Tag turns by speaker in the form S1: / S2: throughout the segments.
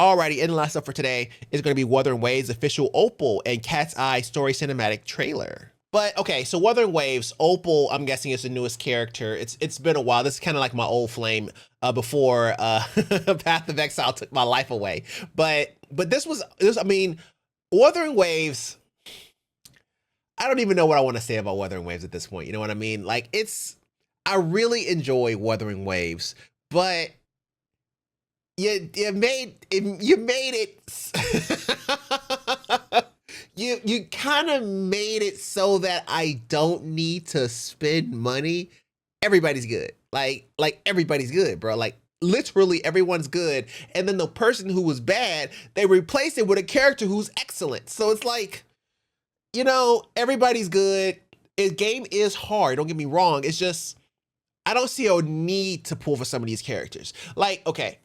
S1: Alrighty, and the last up for today is going to be Wuthering Waves official Opal and Cat's Eye story cinematic trailer. But okay, so Wuthering Waves, Opal, I'm guessing is the newest character. It's been a while. This is kind of like my old flame before Path of Exile took my life away. But this I mean, Wuthering Waves. I don't even know what I want to say about Wuthering Waves at this point. You know what I mean? Like I really enjoy Wuthering Waves, but you made it you kind of made it so that I don't need to spend money. Everybody's good. Like everybody's good, bro. Like literally everyone's good. And then the person who was bad, they replaced it with a character who's excellent. So it's like, everybody's good. The game is hard. Don't get me wrong. It's just I don't see a need to pull for some of these characters. Like, okay,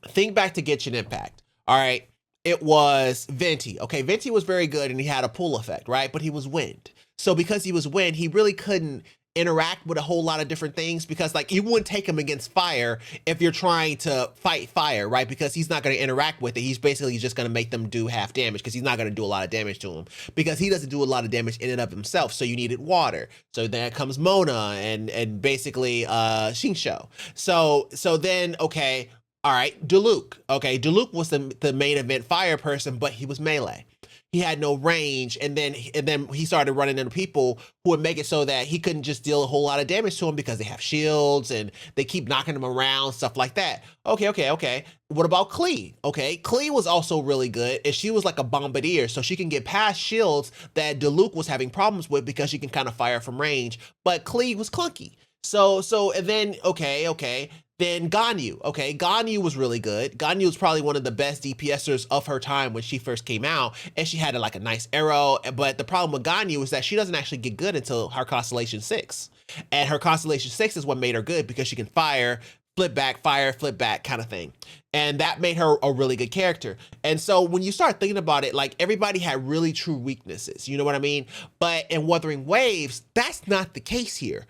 S1: think back to Genshin Impact. All right. It was Venti. Okay, Venti was very good and he had a pull effect, right? But he was wind. So because he was wind, he really couldn't interact with a whole lot of different things because like you wouldn't take him against fire if you're trying to fight fire, right? Because he's not going to interact with it. He's basically just going to make them do half damage because he's not going to do a lot of damage to him because he doesn't do a lot of damage in and of himself. So you needed water. So then comes Mona and basically Shinsho. So then, okay, all right, Diluc. Okay, Diluc was the main event fire person, but he was melee. He had no range, and then he started running into people who would make it so that he couldn't just deal a whole lot of damage to him because they have shields and they keep knocking him around, stuff like that. Okay. What about Klee? Okay, Klee was also really good, and she was like a bombardier, so she can get past shields that Diluc was having problems with because she can kind of fire from range. But Klee was clunky. So and then okay. Then Ganyu. Okay, Ganyu was really good. Ganyu was probably one of the best DPSers of her time when she first came out, and she had like a nice arrow. But the problem with Ganyu is that she doesn't actually get good until her Constellation 6. And her Constellation 6 is what made her good because she can fire, flip back, fire, flip back kind of thing. And that made her a really good character. And so when you start thinking about it, like everybody had really true weaknesses. You know what I mean? But in Wuthering Waves, that's not the case here.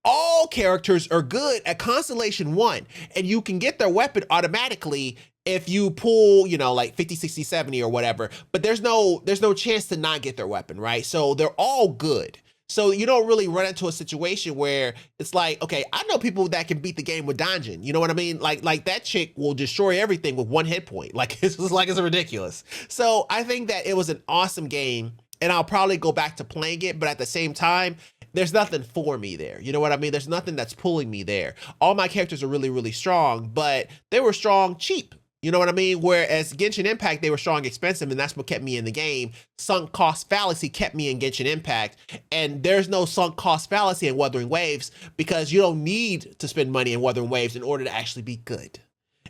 S1: All characters are good at Constellation 1, and you can get their weapon automatically if you pull, like 50, 60, 70 or whatever, but there's no chance to not get their weapon, right? So they're all good. So you don't really run into a situation where it's like, okay, I know people that can beat the game with Dungeon. You know what I mean? Like that chick will destroy everything with one hit point. Like it's ridiculous. So I think that it was an awesome game, and I'll probably go back to playing it, but at the same time, there's nothing for me there. You know what I mean? There's nothing that's pulling me there. All my characters are really, really strong, but they were strong cheap. You know what I mean? Whereas Genshin Impact, they were strong expensive, and that's what kept me in the game. Sunk cost fallacy kept me in Genshin Impact, and there's no sunk cost fallacy in Wuthering Waves because you don't need to spend money in Wuthering Waves in order to actually be good.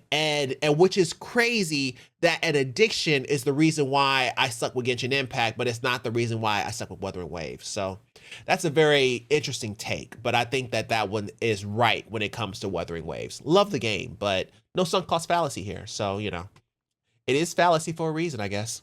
S1: And which is crazy that an addiction is the reason why I suck with Genshin Impact, but it's not the reason why I suck with Wuthering Waves. So that's a very interesting take, but I think that one is right when it comes to Wuthering Waves. Love the game, but no sunk cost fallacy here. So, it is fallacy for a reason, I guess.